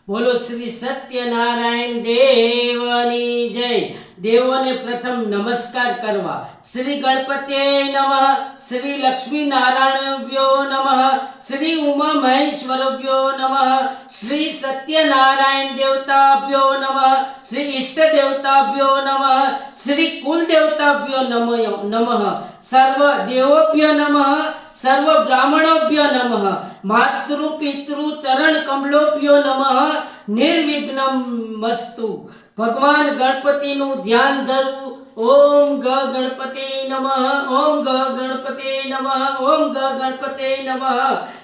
बोलो श्री सत्यनारायण देवनी जय। देवोने प्रथम नमस्कार करवा। श्री गणपते नमः, श्री लक्ष्मी नारायणभ्यो नमः, श्री उमा महेश्वरभ्यो नमः, श्री सत्यनारायण देवताभ्यो नमः, श्री इष्ट देवताभ्यो नमः, श्री कुल देवताभ्यो नमः, सर्व देवोभ्यो नमः, सर्व ब्राह्मणोभ्यो नमः, मातृ पितृ चरण कमलोभ्यो नमः, निर्विघ्नं मस्तु। भगवान गणपति नु ध्यान धरવું। ओम ग गणपते नमः, ओम ग गणपते नमः, ओम ग गणपते नमः।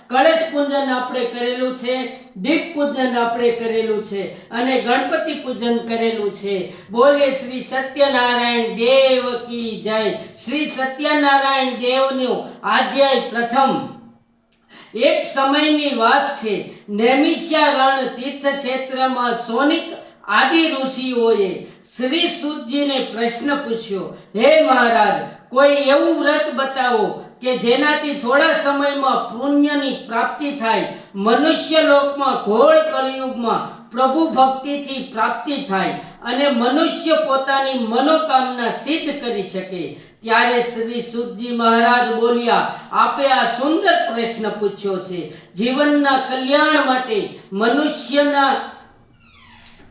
कलश पूजन આપણે કરેલું છે, દીપ પૂજન આપણે કરેલું છે અને ગણપતિ પૂજન કરેલું છે। બોલે શ્રી સત્યનારાયણ દેવ કી જય। શ્રી સત્યનારાયણ દેવનો આધ્યાય પ્રથમ। એક સમયની વાત છે, નૈમિષા રણ તીર્થ ક્ષેત્રમાં સોનિક આદિ ઋષિઓએ શ્રી સૂતજીને પ્રશ્ન પૂછ્યો, હે મહારાજ, કોઈ એવું વ્રત બતાવો કે જેનાથી થોડા સમયમાં પુણ્યની પ્રાપ્તિ થાય, મનુષ્ય લોકમાં ઘોર કળિયુગમાં પ્રભુ ભક્તિથી પ્રાપ્તિ થાય અને મનુષ્ય પોતાની મનોકામના સિદ્ધ કરી શકે। ત્યારે શ્રી સૂતજી મહારાજ બોલ્યા, આપે આ સુંદર પ્રશ્ન પૂછ્યો છે। જીવનના કલ્યાણ માટે, મનુષ્યના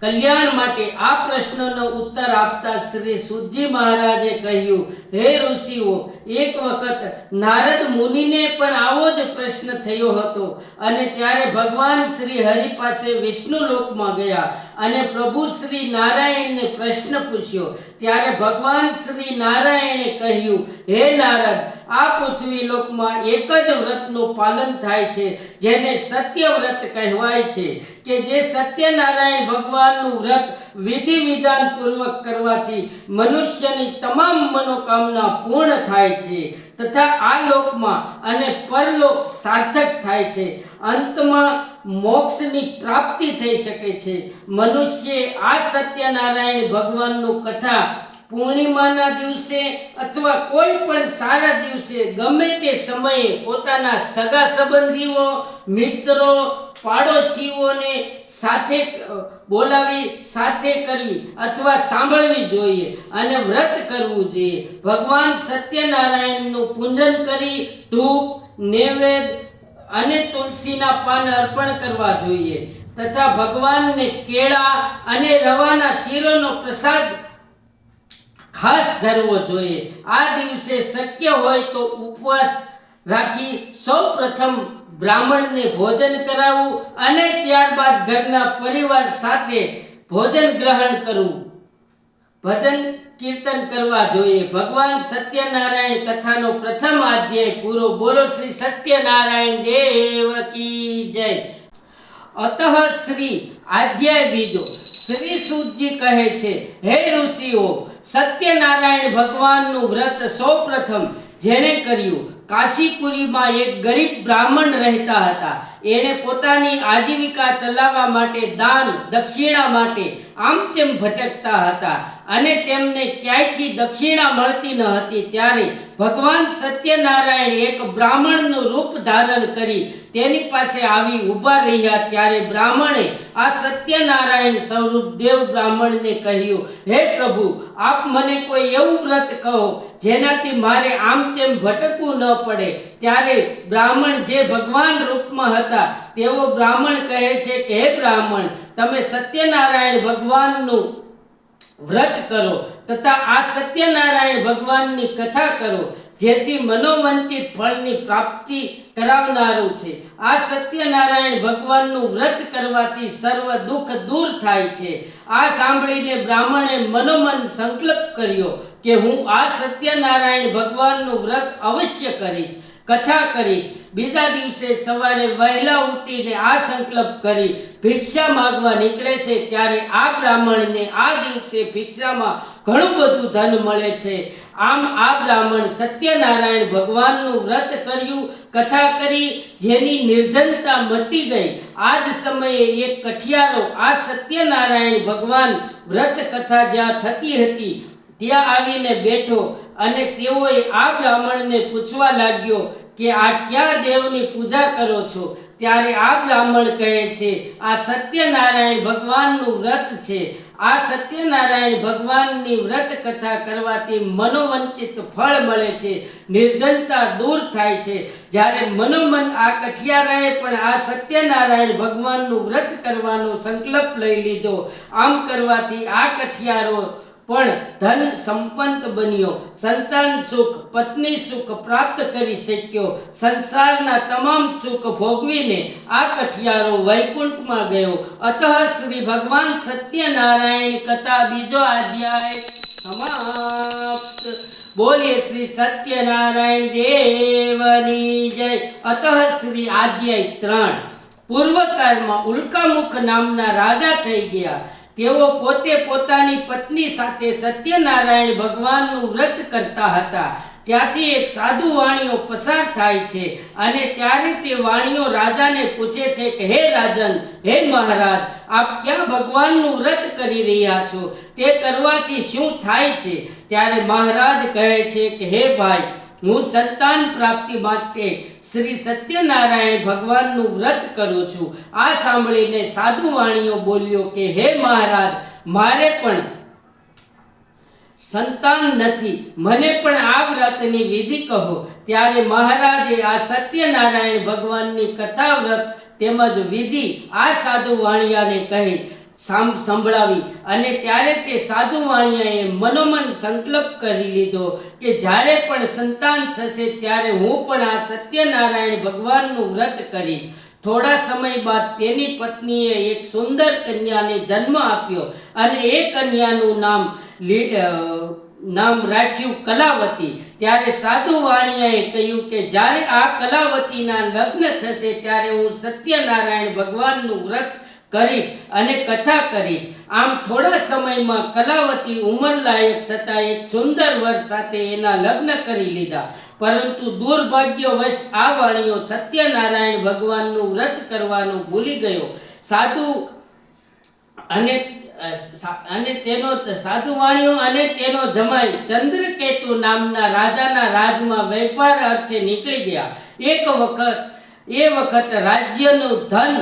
કલ્યાણ માટે આ પ્રશ્નનો ઉત્તર આપતા શ્રી સૂતજી મહારાજે કહ્યું, હે ઋષિઓ, એક વખત નારદ મુનિને પણ આવો જ પ્રશ્ન થયો હતો અને ત્યારે ભગવાન શ્રી હરિ પાસે વિષ્ણુ લોકમાં ગયા અને પ્રભુ શ્રી નારાયણને પ્રશ્ન પૂછ્યો। ત્યારે ભગવાન શ્રી નારાયણે કહ્યું, હે નારદ, આ પૃથ્વી લોકમાં એક જ વ્રતનું પાલન થાય છે જેને સત્ય વ્રત કહેવાય છે કે જે સત્યનારાયણ ભગવાનનું વ્રત વિધિ વિધાન પૂર્વક કરવાથી મનુષ્યની તમામ મનોકામના પૂર્ણ થાય છે તથા આ લોકમાં અને પરલોક સાર્થક થાય છે। અંતમાં મોક્ષની પ્રાપ્તિ થઈ શકે છે। મનુષ્ય આ સત્યનારાયણ ભગવાનનું કથા પૂર્ણિમાના દિવસે અથવા કોઈ પણ સારા દિવસે ગમે તે સમયે પોતાના સગા સંબંધીઓ, મિત્રો, પાડોશીઓને સાથે બોલાવી સાથે કરવી અથવા સાંભળવી જોઈએ અને વ્રત કરવું જોઈએ। ભગવાન સત્યનારાયણનું પૂજન કરી ધૂપ, નૈવેદ્ય અને તુલસીના પાન અર્પણ કરવા જોઈએ તથા ભગવાનને કેળા અને રવાના શીરોનો પ્રસાદ ખાસ ધરવો જોઈએ। આ દિવસે શક્ય હોય તો ઉપવાસ રાખી સૌ પ્રથમ બ્રાહ્મણને ભોજન કરાવવું અને ત્યારબાદ ઘરના પરિવાર સાથે ભોજન ગ્રહણ કરવું, ભજન કીર્તન કરવા જોઈએ। ભગવાન સત્યનારાયણ કથાનો પ્રથમ અધ્યાય પૂરો। બોલો શ્રી સત્યનારાયણ દેવ की जय। अतः श्री अध्याय बीजो। श्री सूतजी कहे छे, हे ऋषिओ, सत्यनारायण भगवानનું વ્રત સૌ પ્રથમ જેણે કર્યું, કાશીપુરીમાં એક ગરીબ બ્રાહ્મણ રહેતા હતા। એણે પોતાની આજીવિકા ચલાવવા માટે દાન દક્ષિણા માટે આમ તેમ ભટકતા હતા અને તેમને ક્યાંયથી દક્ષિણા મળતી ન હતી। ત્યારે ભગવાન સત્યનારાયણ એક બ્રાહ્મણનું રૂપ ધારણ કરી તેની પાસે આવી ઊભા રહ્યા। ત્યારે બ્રાહ્મણે આ સત્યનારાયણ સ્વરૂપ દેવ બ્રાહ્મણને કહ્યું, હે પ્રભુ, આપ મને કોઈ એવું વ્રત કહો જેનાથી મારે આમ તેમ ભટકવું ન પડે। ત્યારે બ્રાહ્મણ જે ભગવાન રૂપમાં હતા તેવો બ્રાહ્મણ કહે છે કે હે બ્રાહ્મણ, તમે સત્યનારાયણ ભગવાનનું વ્રત કરો તથા આ સત્યનારાયણ ભગવાનની કથા કરો જેથી મનોવંચિત ફળની પ્રાપ્તિ કરાવનારું છે। આ સત્યનારાયણ ભગવાનનું વ્રત કરવાથી સર્વ દુઃખ દૂર થાય છે। આ સાંભળીને બ્રાહ્મણે મનોમન સંકલ્પ કર્યો કે હું આ સત્યનારાયણ ભગવાનનું વ્રત અવશ્ય કરીશ, કથા કરીશ। બીજા દિવસે સવારે વહેલા ઉઠીને આ સંકલ્પ કરી ભિક્ષા માંગવા નીકળે છે। ત્યારે આ બ્રાહ્મણને આ દિવસે ભિક્ષામાં ઘણું બધું ધન મળે છે। આમ આ બ્રાહ્મણ સત્યનારાયણ ભગવાનનું વ્રત કર્યું, કથા કરી, જેની નિર્ધનતા મટી ગઈ। આ જ સમયે એક કઠિયારો આ સત્યનારાયણ ભગવાન વ્રત કથા જ્યાં થતી હતી ત્યાં આવીને બેઠો અને તેઓએ આ બ્રાહ્મણને પૂછવા લાગ્યો કે આ ક્યાં દેવની પૂજા કરો છો? ત્યારે આ બ્રાહ્મણ કહે છે આ સત્યનારાયણ ભગવાનનું વ્રત છે. આ સત્યનારાયણ ભગવાનની વ્રત કથા કરવાથી મનોવંચિત ફળ મળે છે, નિર્ધનતા દૂર થાય છે. જ્યારે મનોમન આ કઠિયારાએ પણ આ સત્યનારાયણ ભગવાનનું વ્રત કરવાનો સંકલ્પ લઈ લીધો. આમ કરવાથી આ કઠિયારો પણ ધન સંપન્ન બન્યો, સંતાન સુખ, પત્ની સુખ પ્રાપ્ત કરી શક્યો. સંસારના તમામ સુખ ભોગવીને આ કઠિયારો વૈકુંઠમાં ગયો. અતઃ શ્રી ભગવાન સત્યનારાયણ કથા બીજો અધ્યાય સમાપ્ત. બોલીએ શ્રી સત્યનારાયણ દેવની જય. અતઃ શ્રી અધ્યાય 3. પૂર્વકાળમાં ઉલ્કામુખ નામના રાજા થઈ ગયા. તેઓ પોતે પોતાની પત્ની સાથે સત્યનારાયણ ભગવાનનું વ્રત કરતા હતા. ત્યાંથી એક સાધુ વાણીઓ પસાર થાય છે અને ત્યારે તે વાણીઓ રાજાને પૂછે છે કે હે રાજન, હે મહારાજ, આપ ક્યાં ભગવાનનું વ્રત કરી રહ્યા છો? તે કરવાથી શું થાય છે? ત્યારે મહારાજ કહે છે કે હે ભાઈ, હું સંતાન પ્રાપ્તિ માટે શ્રી સત્યનારાયણ ભગવાનનું વ્રત કરું છું. આ સાંભળીને સાધુ વાણીઓ બોલ્યો કે હે મહારાજ, મારે પણ સંતાન નથી, મને પણ આ વ્રતની વિધિ કહો. ત્યારે મહારાજે આ સત્યનારાયણ ભગવાનની કથા, વ્રત તેમજ વિધિ આ સાધુ વાણિયાને કહી સંભળાવી. અને ત્યારે તે સાધુ વાણિયાએ મનોમન સંકલ્પ કરી લીધો કે જ્યારે પણ સંતાન થશે ત્યારે હું પણ આ સત્યનારાયણ ભગવાનનું વ્રત કરીશ. થોડા સમય બાદ તેની પત્નીએ એક સુંદર કન્યાને જન્મ આપ્યો અને એ કન્યાનું નામ રાખ્યું કલાવતી. ત્યારે સાધુ વાણિયાએ કહ્યું કે જ્યારે આ કલાવતીના લગ્ન થશે ત્યારે હું સત્યનારાયણ ભગવાનનું વ્રત કરીશ અને કથા કરીશ. આમ થોડા સમયમાં કલાવતી ઉંમરલાયક થતા એક સુંદર વર સાથે એના લગ્ન કરી લીધા. પરંતુ દુર્ભાગ્યવશ આ વાણીઓ સત્યનારાયણ ભગવાનનું વ્રત કરવાનું ભૂલી ગયો. સાધુ વાણીઓ અને તેનો જમાઈ ચંદ્રકેતુ નામના રાજાના રાજમાં વેપાર અર્થે નીકળી ગયા. એ વખત રાજ્યનું ધન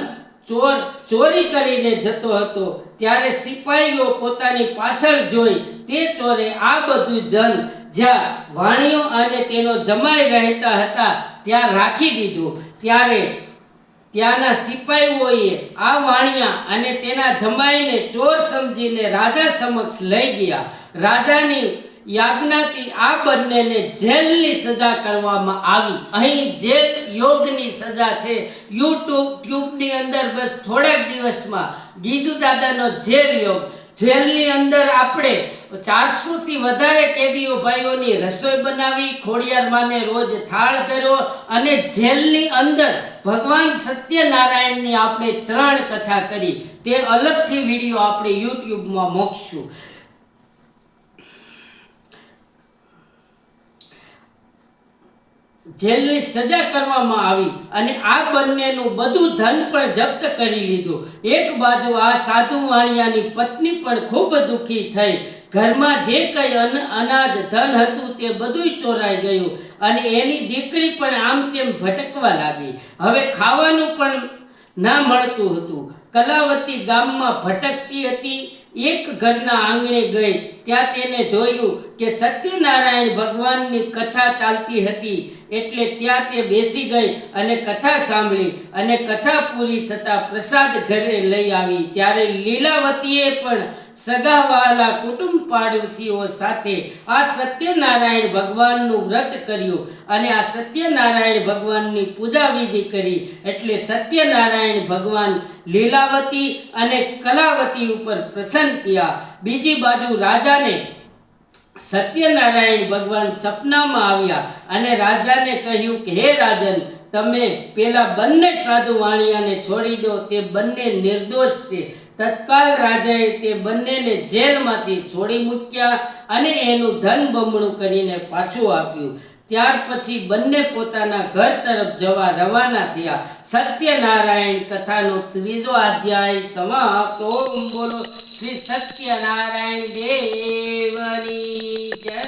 ચોરી કરીને જતો હતો. ત્યારે સિપાહીઓ પોતાની પાછળ જોઈ તે ચોરે આ બધું ધન જ્યાં વાણિયો અને તેનો જમાઈ રહેતા હતા ત્યાં રાખી દીધું. ત્યારે ત્યાંના સિપાહીઓએ આ વાણિયા અને તેના જમાઈને ચોર સમજીને રાજા સમક્ષ લઈ ગયા. રાજાની યાજ્ઞાથી આ બંનેને જેલની સજા કરવામાં આવી. અહીં જેલ યોગની સજા છે. યુટ્યુબની અંદર બસ થોડાક દિવસમાં ગીજુ દાદાનો જેલ યોગ. જેલની અંદર આપણે 400થી વધારે કેદીઓ ભાઈઓની રસોઈ બનાવી, ખોડિયાર માને રોજ થાળ કર્યો અને જેલની અંદર ભગવાન સત્યનારાયણની આપણે 3 કથા કરી. તે અલગથી વિડીયો આપણે યુટ્યુબમાં મૂકશું. જેલની સજા કરવામાં આવી અને આ બંનેનું બધું ધન પણ જપ્ત કરી લીધું. એક બાજુ આ સાધુ વાણિયાની પત્ની પણ ખૂબ દુઃખી થઈ. ઘરમાં જે કંઈ અનાજ ધન હતું તે બધું ચોરાઈ ગયું અને એની દીકરી પણ આમ તેમ ભટકવા લાગી. હવે ખાવાનું પણ ના મળતું હતું. કલાવતી ગામમાં ભટકતી હતી. એક ઘરના આંગણે ગઈ. ત્યાં તેને જોયું કે સત્યનારાયણ ભગવાનની કથા ચાલતી હતી. એટલે ત્યાં તે બેસી ગઈ અને કથા સાંભળી અને કથા પૂરી થતાં પ્રસાદ ઘરે લઈ આવી. ત્યારે લીલાવતીએ પણ સગાવાલા કુટુંબ પાડોશીઓ સાથે આ સત્યનારાયણ ભગવાનનું વ્રત કર્યું અને આ સત્યનારાયણ ભગવાનની પૂજા વિધિ કરી. એટલે સત્યનારાયણ ભગવાન લીલાવતી અને કલાવતી ઉપર પ્રસન્ન થયા. બીજી બાજુ રાજાને સત્યનારાયણ ભગવાન સપનામાં આવ્યા અને રાજાને કહ્યું કે હે રાજન, તમે પેલા બંને સાધુ વાણિયાને છોડી દો, તે બંને નિર્દોષ છે. તત્કાલ રાજાએ તે બંનેને જેલમાંથી છોડી મૂક્યા અને એનું ધન બમણું કરીને પાછું આપ્યું. ત્યાર પછી બંને પોતાના ઘર તરફ જવા રવાના થયા. સત્યનારાયણ કથાનો 3જો અધ્યાય સમાપ્ત. ઓમ બોલો શ્રી સત્યનારાયણ દેવની જય.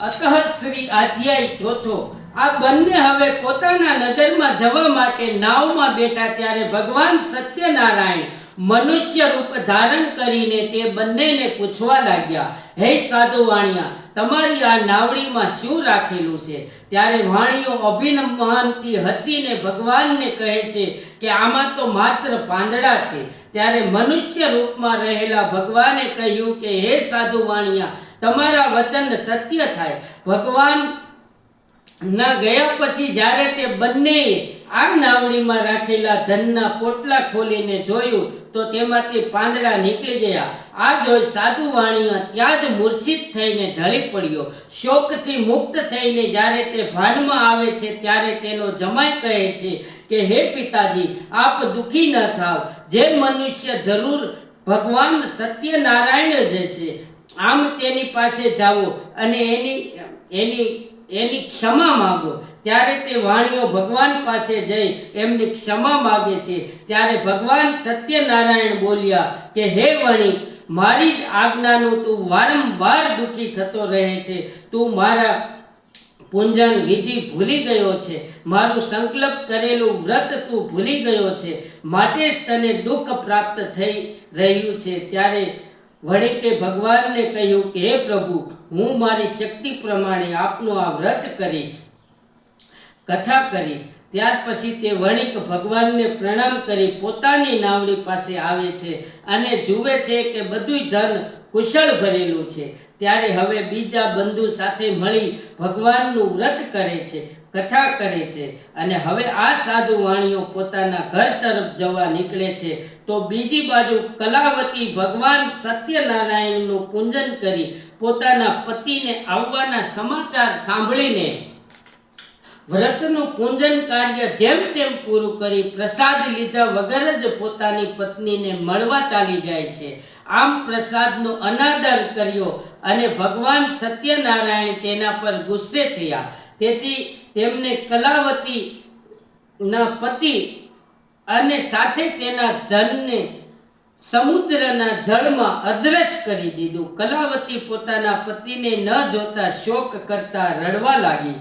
અતઃ શ્રી અધ્યાય 4. આ બંને હવે પોતાના નગરમાં જવા માટે નાવમાં બેઠા ત્યારે ભગવાન સત્યનારાયણ મનુષ્ય રૂપ ધારણ કરીને તે બંનેને પૂછવા લાગ્યા, હે સાધુ વાણિયા, તમારી આ નાવડીમાં શું રાખેલું છે? ત્યારે વાણિયો અભિમાનથી હસીને ભગવાનને કહે છે કે આમાં તો માત્ર પાંદડા છે. ત્યારે મનુષ્ય રૂપમાં રહેલા ભગવાને કહ્યું કે હે સાધુ વાણિયા, તમારા વચન સત્ય થાય. ભગવાન ના ગયા પછી જ્યારે તે બંનેએ આ નાવડીમાં રાખેલા ધનના પોટલા ખોલીને જોયું તો તેમાંથી પાંદડા નીકળી ગયા. આ જોઈ સાધુ વાણિયા ત્યાં જ મૂર્છિત થઈને ઢળી પડ્યો. શોકથી મુક્ત થઈને જ્યારે તે ભાનમાં આવે છે ત્યારે તેનો જમાઈ કહે છે કે હે પિતાજી, આપ દુઃખી ન થાવ. જે મનુષ્ય જરૂર ભગવાન સત્યનારાયણ જ છે, આમ તેની પાસે જાઓ અને એની ક્ષમા માગો. ત્યારે તે વાણિયો ભગવાન પાસે જઈ એમની ક્ષમા માગે છે. ત્યારે ભગવાન સત્યનારાયણ બોલ્યા કે હે વણિક, મારી જ આજ્ઞાનું તું વારંવાર દુઃખી થતો રહે છે. તું મારા પૂંજન વિધિ ભૂલી ગયો છે, મારું સંકલ્પ કરેલું વ્રત તું ભૂલી ગયો છે, માટે જ તને દુઃખ પ્રાપ્ત થઈ રહ્યું છે. ત્યારે વણિકે ભગવાનને કહ્યું કે હે પ્રભુ, હું મારી શક્તિ પ્રમાણે આપનું આ વ્રત કરીશ, કથા કરીશ. ત્યાર પછી તે વણિક ભગવાનને પ્રણામ કરી પોતાની નાવડી પાસે આવે છે અને જુએ છે કે બધું ધન કુશળ ભરેલું છે. ત્યારે હવે બીજા બંધુ સાથે મળી ભગવાનનું વ્રત કરે છે, કથા કરે છે. અને હવે આ સાધુ વાણિયો પોતાના ઘર તરફ જવા નીકળે છે તો બીજી બાજુ કલાવતી ભગવાન સત્યનારાયણનું પૂજન કરી પોતાના પતિને આવવાના સમાચાર સાંભળીને વ્રતનું પૂજન કાર્ય જેમ તેમ પૂરું કરી પ્રસાદ લીધા વગર જ પોતાની પત્નીને મળવા ચાલી જાય છે. આમ પ્રસાદનો અનાદર કર્યો અને ભગવાન સત્યનારાયણ તેના પર ગુસ્સે થયા. તેથી તેમને કલાવતીના પતિ અને સાથે તેના ધનને સમુદ્રના જળમાં અદ્રશ્ય કરી દીધું. કલાવતી પોતાના પતિને ન જોતા શોક કરતા રડવા લાગી.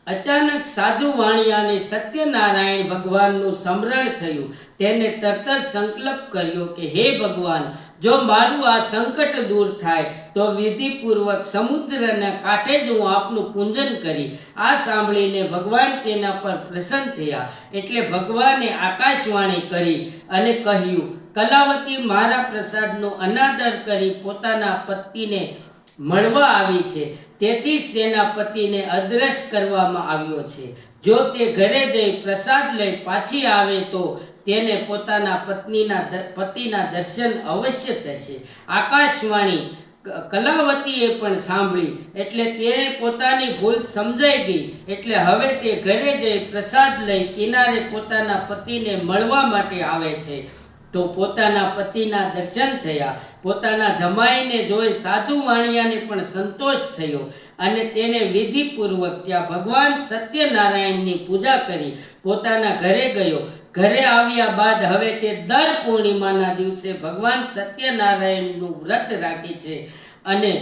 અચાનક સાધુ વાણિયાને સત્યનારાયણ ભગવાનનું સ્મરણ થયું. તેને તરત જ સંકલ્પ કર્યો કે હે ભગવાન, જો મારું આ સંકટ દૂર થાય તો વિધિપૂર્વક સમુદ્રના કાંઠે જ હું આપનું પૂજન કરી. આ સાંભળીને ભગવાન તેના પર પ્રસન્ન થયા. એટલે ભગવાને આકાશવાણી કરી અને કહ્યું, કલાવતી મારા પ્રસાદનો અનાદર કરી પોતાના પતિને મળવા આવી છે, તેથી જ તેના પતિને અદ્રશ્ય કરવામાં આવ્યો છે. જો તે ઘરે જઈ પ્રસાદ લઈ પાછી આવે તો તેને પોતાના પતિના દર્શન અવશ્ય થશે. આકાશવાણી કલાવતીએ પણ સાંભળી એટલે તેને પોતાની ભૂલ સમજાઈ ગઈ. એટલે હવે તે ઘરે જઈ પ્રસાદ લઈ કિનારે પોતાના પતિને મળવા માટે આવે છે તો પોતાના પતિના દર્શન થયા. પોતાના જમાઈને જોઈ સાધુ વાણિયાને પણ સંતોષ થયો અને તેને વિધિપૂર્વક ત્યાં ભગવાન સત્યનારાયણની પૂજા કરી પોતાના ઘરે ગયો. ઘરે આવ્યા બાદ હવે તે દર પૂર્ણિમાના દિવસે ભગવાન સત્યનારાયણનું વ્રત રાખે છે અને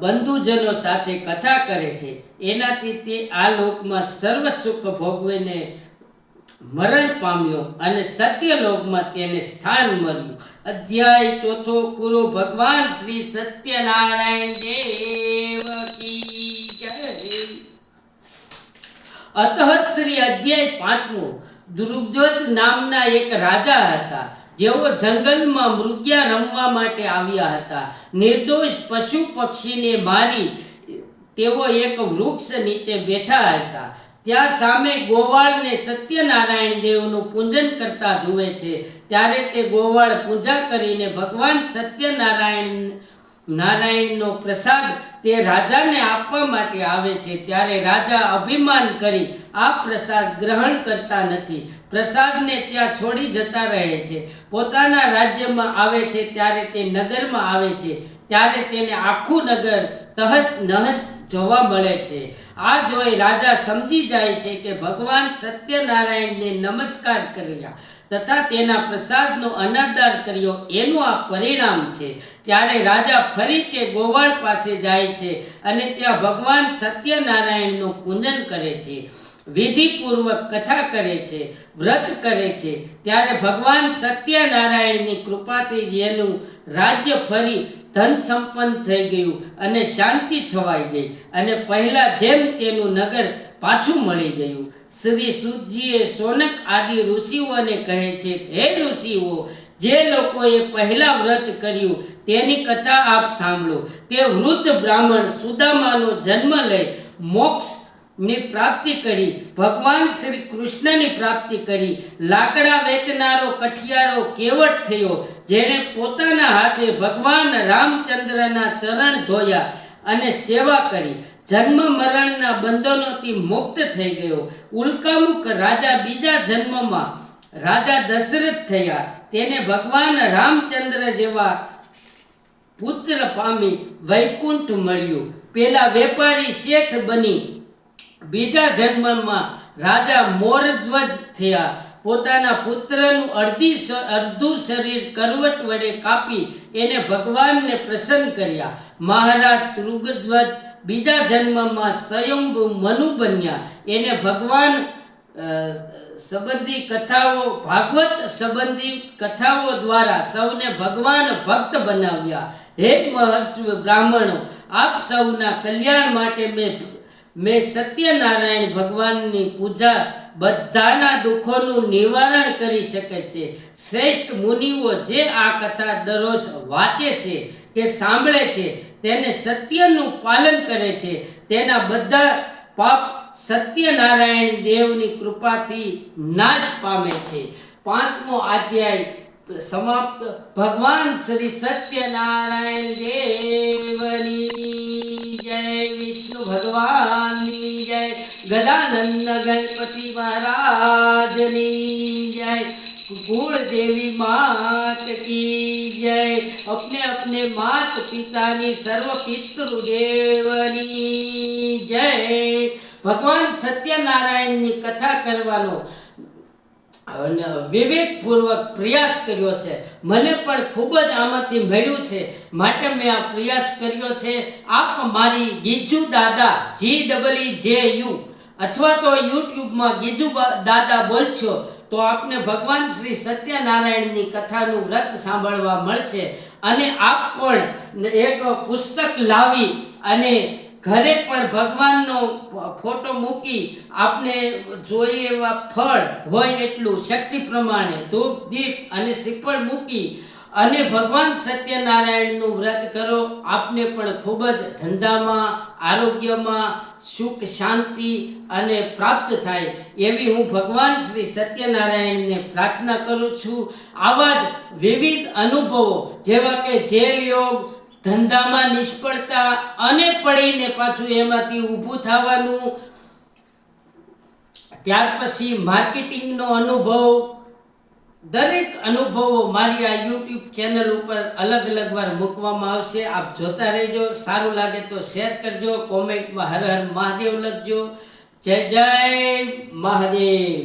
બંધુજનો સાથે કથા કરે છે. એનાથી તે આ લોકમાં સર્વ સુખ ભોગવીને મરણ પામ્યો અને સત્યલોકમાં તેને સ્થાન મળ્યું. અધ્યાય 4 પૂરો. ભગવાન શ્રી સત્યનારાયણ દેવ કી જય. અતઃ શ્રી અધ્યાય 5. દૃગ્જોત નામના એક રાજા હતા, જેઓ જંગલમાં મૃગ્યા રમવા માટે આવ્યા હતા. નિર્દોષ પશુ પક્ષીને મારી તેઓ એક વૃક્ષ નીચે બેઠા હતા. ત્યાં સામે ગોવાળને સત્યનારાયણ દેવનું પૂજન કરતા જુએ છે. ત્યારે તે ગોવાળ પૂજા કરીને ભગવાન સત્યનારાયણનો પ્રસાદ તે રાજાને આપવા માટે આવે છે. ત્યારે રાજા અભિમાન કરી આ પ્રસાદ ગ્રહણ કરતા નથી, પ્રસાદને ત્યાં છોડી જતા રહે છે. પોતાના રાજ્યમાં આવે છે ત્યારે તે નગરમાં આવે છે ત્યારે તેને આખું નગર તહસ નહસ જોવા મળે છે. આ જોઈ રાજા સમજી જાય છે કે ભગવાન સત્યનારાયણને નમસ્કાર કર્યા તથા તેના પ્રસાદનો અનાદર કર્યો એનું આ પરિણામ છે. ત્યારે રાજા ફરી તે ગોવાળ પાસે જાય છે અને ત્યાં ભગવાન સત્યનારાયણનું પૂજન કરે છે, વિધિપૂર્વક કથા કરે છે, વ્રત કરે છે. ત્યારે ભગવાન સત્યનારાયણની કૃપાથી એનું રાજ્ય ફરી ધન સંપન્ન થઈ ગયું અને શાંતિ છવાઈ ગઈ અને પહેલા જેમ તેનું નગર પાછું મળી ગયું. શ્રી સુતજીએ સોનક આદિ ઋષિઓને કહે છે, હે ઋષિઓ, જે લોકોએ પહેલા વ્રત કર્યું તેની કથા આપ સાંભળો. તે વૃદ્ધ બ્રાહ્મણ સુદામાનો જન્મ લઈ મોક્ષની પ્રાપ્તિ કરી, ભગવાન શ્રી કૃષ્ણની પ્રાપ્તિ કરી. લાકડા વેચનારો કઠિયારો કેવટ થયો, જેણે પોતાના હાથે ભગવાન રામચંદ્રના ચરણ ધોયા અને સેવા કરી. જન્મ મરણના બંધનોથી મુક્ત થઈ ગયો. ઉલ્કામુખ રાજા બીજા જન્મમાં રાજા દશરથ થયા. તેને ભગવાન રામચંદ્ર જેવા પુત્ર પામી વૈકુંઠ મળ્યું. પેલા વેપારી શેઠ બની બીજા જન્મમાં રાજા મોરધ્વજ થયા. પોતાના પુત્રનું અડધું શરીર કરવટ વડે કાપી એને ભગવાનને પ્રસન્ન કર્યા. મહારાજ તૃગધ્વજ બીજા જન્મમાં સ્વયંભુ મનુ બન્યા. એને ભગવાન સંબંધી કથાઓ, ભાગવત સંબંધી કથાઓ દ્વારા સૌને ભગવાન ભક્ત બનાવ્યા. હે મહર્ષિ બ્રાહ્મણો, આપ સૌના કલ્યાણ માટે મેં સત્યનારાયણ ભગવાનની પૂજા બધાના દુઃખોનું નિવારણ કરી શકે છે. શ્રેષ્ઠ મુનિઓ જે આ કથા દરરોજ વાંચે છે કે સાંભળે છે, તેને સત્યનું પાલન કરે છે, તેના બધા પાપ સત્યનારાયણ દેવની કૃપાથી નાશ પામે છે. 5મો અધ્યાય સમાપ્ત. ભગવાન શ્રી સત્યનારાયણ દેવની જય, વિષ્ણુ ભગવાનની જય, ગદાનંદ ગણપતિ મહારાજની જય, कुल देवी मात की जय. अपने अपने मात पिता ની સર્વ પિતૃદેવની જય. ભગવાન સત્યનારાયણની કથા કરવાનો વિવેકપૂર્વક પ્રયાસ કર્યો છે. મને પણ ખૂબ જ આમાંથી મળ્યું છે, માટે મેં આ પ્રયાસ કર્યો છે. આપ મારી ગીજુ દાદા GEEJU અથવા તો યુટ્યુબમાં ગીજુ દાદા બોલશો તો આપને ભગવાન શ્રી સત્યનારાયણની કથાનું વ્રત સાંભળવા મળશે. અને આપ પણ એક પુસ્તક લાવી અને ઘરે પણ ભગવાનનો ફોટો મૂકી આપને જોઈએ એવા ફળ હોય એટલું શક્તિ પ્રમાણે ધૂપ દીપ અને શ્રીફળ મૂકી અને ભગવાન સત્યનારાયણનું વ્રત કરો. આપને પણ ખૂબ જ ધંધામાં, આરોગ્યમાં સુખ શાંતિ અને પ્રાપ્ત થાય એવી હું ભગવાન શ્રી સત્યનારાયણને પ્રાર્થના કરું છું. આવા જ વિવિધ અનુભવો જેવા કે જેલ યોગ, ધંધામાં નિષ્ફળતા અને પડીને પાછું એમાંથી ઊભું થવાનું, ત્યાર પછી માર્કેટિંગનો અનુભવ, દરેક અનુભવો મારી આ યુટ્યુબ ચેનલ ઉપર અલગ અલગ વાર મૂકવામાં આવશે. આપ જોતા રહેજો. સારું લાગે તો શેર કરજો, કોમેન્ટમાં હર હર મહાદેવ લખજો. જય જય મહાદેવ.